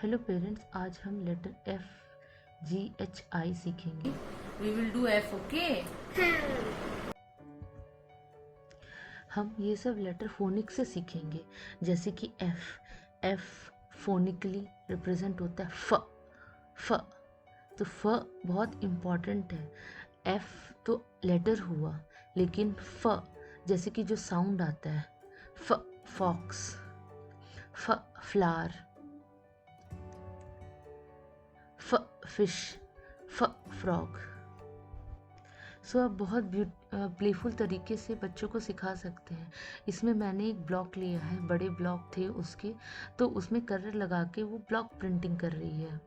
Hello parents, आज हम letter FGHI सीखेंगे। We will do F, okay? हम ये सब लेटर फोनिक से सीखेंगे, जैसे कि एफ फोनिकली रिप्रेजेंट होता है फ। तो फ बहुत इम्पॉर्टेंट है। एफ तो लेटर हुआ, लेकिन फ जैसे कि जो साउंड आता है, फ फॉक्स, फ फ्लावर, फ फिश, फ फ्रॉग। सो आप बहुत प्लेफुल तरीके से बच्चों को सिखा सकते हैं। इसमें मैंने एक ब्लॉक लिया है, बड़े ब्लॉक थे उसके, तो उसमें कलर लगा के वो ब्लॉक प्रिंटिंग कर रही है।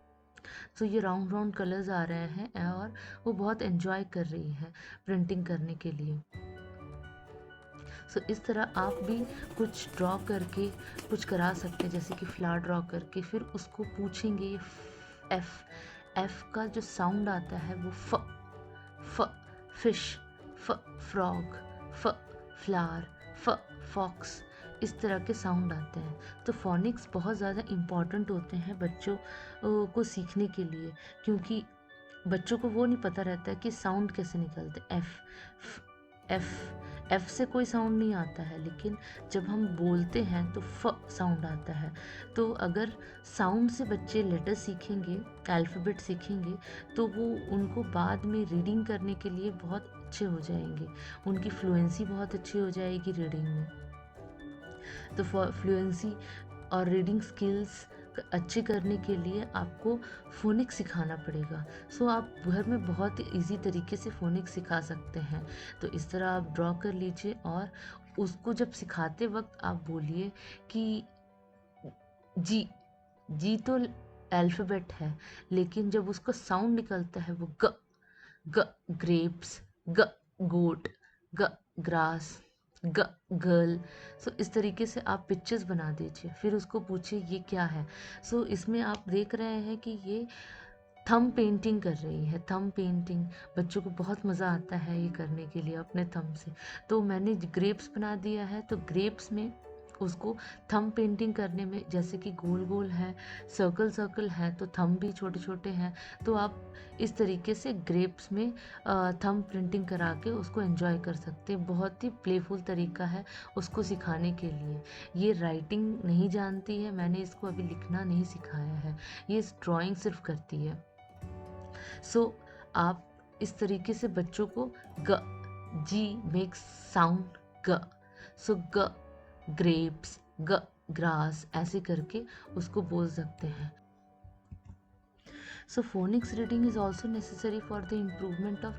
तो ये राउंड राउंड कलर्स आ रहे हैं और वो बहुत एंजॉय कर रही है प्रिंटिंग करने के लिए। सो इस तरह आप भी कुछ ड्रॉ करके कुछ करा सकते हैं, जैसे कि फ्लावर ड्रॉ करके फिर उसको पूछेंगे एफ का जो साउंड आता है वो फ फिश, फ फ्रॉग, फ फ्लावर, फ फॉक्स, इस तरह के साउंड आते हैं। तो फोनिक्स बहुत ज़्यादा इम्पॉर्टेंट होते हैं बच्चों को सीखने के लिए, क्योंकि बच्चों को वो नहीं पता रहता है कि साउंड कैसे निकलते। एफ से कोई साउंड नहीं आता है, लेकिन जब हम बोलते हैं तो फ साउंड आता है। तो अगर साउंड से बच्चे लेटर सीखेंगे, अल्फ़ाबेट सीखेंगे, तो वो उनको बाद में रीडिंग करने के लिए बहुत अच्छे हो जाएंगे। उनकी फ्लुएंसी बहुत अच्छी हो जाएगी रीडिंग में। तो फ्लुएंसी और रीडिंग स्किल्स अच्छे करने के लिए आपको फ़ोनिक्स सिखाना पड़ेगा। सो आप घर में बहुत इजी तरीके से फ़ोनिक्स सिखा सकते हैं। तो इस तरह आप ड्रॉ कर लीजिए और उसको जब सिखाते वक्त आप बोलिए कि जी जी तो अल्फ़ाबेट है, लेकिन जब उसका साउंड निकलता है वो ग ग्रेप्स, ग गोट, ग ग्रास, ग गर्ल। सो इस तरीके से आप पिक्चर्स बना दीजिए, फिर उसको पूछिए ये क्या है। सो इसमें आप देख रहे हैं कि ये थंब पेंटिंग कर रही है। थंब पेंटिंग बच्चों को बहुत मज़ा आता है ये करने के लिए अपने थंब से। तो मैंने ग्रेप्स बना दिया है, तो ग्रेप्स में उसको थंब पेंटिंग करने में, जैसे कि गोल गोल है, सर्कल सर्कल है, तो थंब भी छोटे छोटे हैं। तो आप इस तरीके से ग्रेप्स में थंब प्रिंटिंग करा के उसको एंजॉय कर सकते हैं। बहुत ही प्लेफुल तरीका है उसको सिखाने के लिए। ये राइटिंग नहीं जानती है, मैंने इसको अभी लिखना नहीं सिखाया है, ये ड्राइंग सिर्फ करती है। सो आप इस तरीके से बच्चों को ग जी मेक्स साउंड ग, सो ग ग्रेप्स, ग ग्रास, ऐसे करके उसको बोल सकते हैं। So phonics reading is also necessary for the improvement of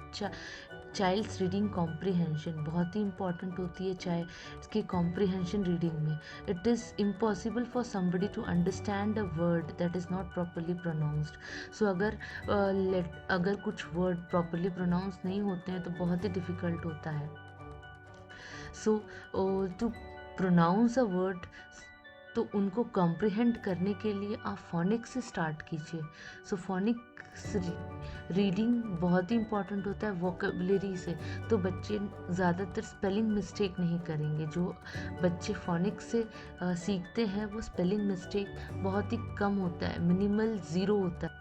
child's reading comprehension। बहुत ही important होती है चाइल्ड की comprehension reading में। It is impossible for somebody to understand a word that is not properly pronounced। So अगर कुछ word properly pronounce नहीं होते हैं तो बहुत ही difficult होता है। So to pronounce a word, तो उनको कॉम्प्रिहेंड करने के लिए आप फोनिक्स से स्टार्ट कीजिए। सो फोनिक्स रीडिंग बहुत ही इम्पॉर्टेंट होता है वोकेबलरी से। तो बच्चे ज़्यादातर स्पेलिंग मिस्टेक नहीं करेंगे। जो बच्चे फोनिक्स से सीखते हैं वो स्पेलिंग मिस्टेक बहुत ही कम होता है, मिनिमल ज़ीरो होता है।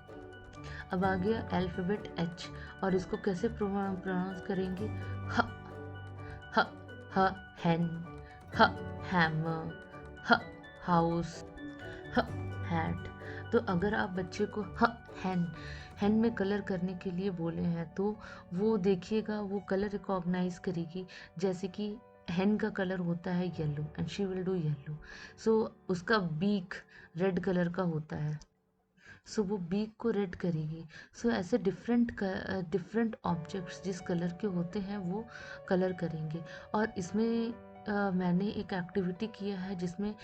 अब आ गया अल्फ़ाबेट H, और इसको कैसे प्रोनाउंस करेंगे। ह ह ह हैन, ह हैमर, ह हाउस, ह हैट। तो अगर आप बच्चे को हैन में कलर करने के लिए बोले हैं, तो वो देखिएगा, वो कलर रिकॉग्नाइज करेगी। जैसे कि हैन का कलर होता है yellow, and she will do yellow. So उसका बीक रेड कलर का होता है, सो वो बीक को रेड करेगी। सो ऐसे डिफरेंट ऑब्जेक्ट्स जिस कलर के होते हैं वो कलर करेंगे। और इसमें मैंने एक एक्टिविटी किया है जिसमें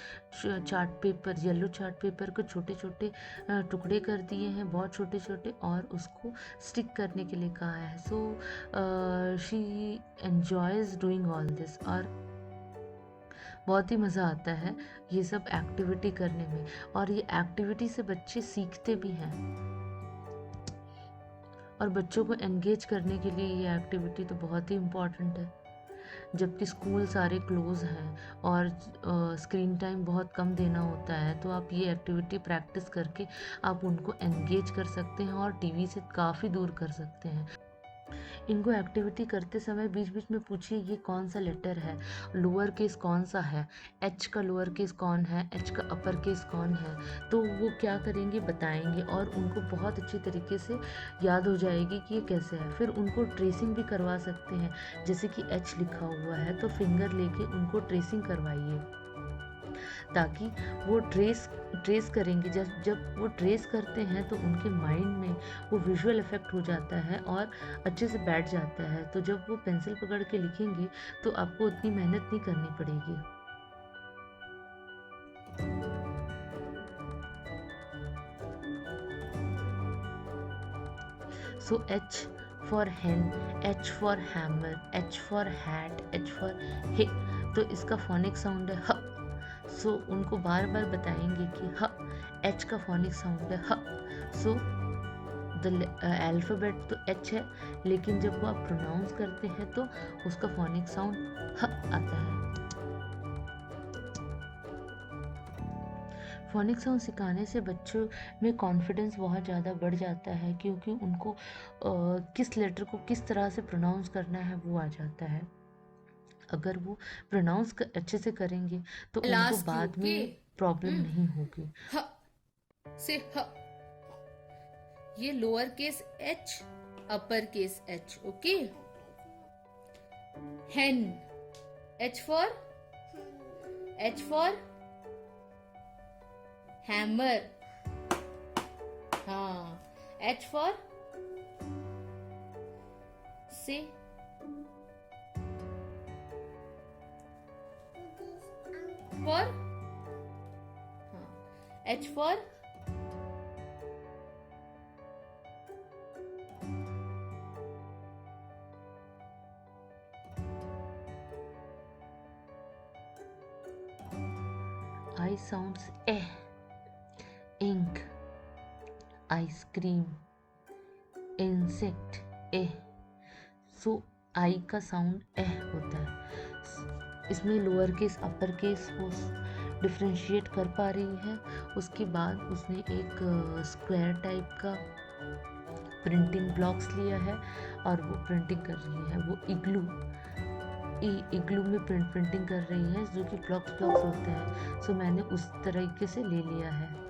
chart paper, yellow chart paper को छोटे छोटे टुकड़े कर दिए हैं, बहुत छोटे छोटे, और उसको स्टिक करने के लिए कहा है। So she enjoys doing all this, और बहुत ही मज़ा आता है ये सब एक्टिविटी करने में। और ये एक्टिविटी से बच्चे सीखते भी हैं, और बच्चों को एंगेज करने के लिए ये एक्टिविटी तो बहुत ही इम्पॉर्टेंट है। जबकि स्कूल सारे क्लोज़ हैं और स्क्रीन टाइम बहुत कम देना होता है, तो आप ये एक्टिविटी प्रैक्टिस करके आप उनको एंगेज कर सकते हैं और टीवी से काफ़ी दूर कर सकते हैं। इनको एक्टिविटी करते समय बीच बीच में पूछिए ये कौन सा लेटर है, लोअर केस कौन सा है, एच का लोअर केस कौन है, एच का अपर केस कौन है। तो वो क्या करेंगे, बताएंगे और उनको बहुत अच्छी तरीके से याद हो जाएगी कि ये कैसे है। फिर उनको ट्रेसिंग भी करवा सकते हैं, जैसे कि एच लिखा हुआ है तो फिंगर लेके उनको ट्रेसिंग करवाइए, ताकि वो ट्रेस करेंगे। जब जब वो ट्रेस करते हैं तो उनके माइंड में वो विजुअल इफेक्ट हो जाता है और अच्छे से बैठ जाता है। तो जब वो पेंसिल पकड़ के लिखेंगे तो आपको उतनी मेहनत नहीं करनी पड़ेगी। So H for hen, H for hammer, H for hat, H for hay. तो इसका फोनिक साउंड है ह। सो उनको बार बार बताएंगे कि ह, H का फोनिक साउंड है ह। सो द अल्फ़ाबेट तो H है, लेकिन जब वो आप प्रोनाउंस करते हैं तो उसका फोनिक साउंड ह आता है। फोनिक साउंड सिखाने से बच्चों में कॉन्फिडेंस बहुत ज़्यादा बढ़ जाता है, क्योंकि उनको किस लेटर को किस तरह से प्रोनाउंस करना है वो आ जाता है। अगर वो प्रोनाउंस अच्छे से करेंगे तो I'll उनको ask you, बाद में okay? प्रॉब्लम नहीं होगी। H. Say H. ये lower case H, upper case H, okay? Hen. H for hammer. हाँ. H for say for हाँ. H for I sounds eh, ink, ice cream, insect eh। सो आई का sound एह होता है। इसमें लोअर केस अपर केस वो differentiate कर पा रही है। उसके बाद उसने एक स्क्वायर टाइप का प्रिंटिंग ब्लॉक्स लिया है और वो प्रिंटिंग कर रही है। वो इग्लू में प्रिंटिंग कर रही है, जो कि ब्लॉक्स होते हैं। सो मैंने उस तरीके से ले लिया है।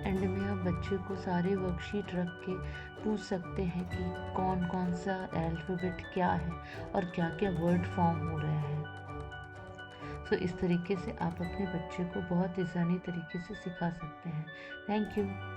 एंड में आप बच्चे को सारे वर्कशीट रख के पूछ सकते हैं कि कौन कौन सा अल्फ़ाबेट क्या है और क्या क्या वर्ड फॉर्म हो रहे हैं। सो इस तरीके से आप अपने बच्चे को बहुत आसानी तरीके से सिखा सकते हैं। Thank you.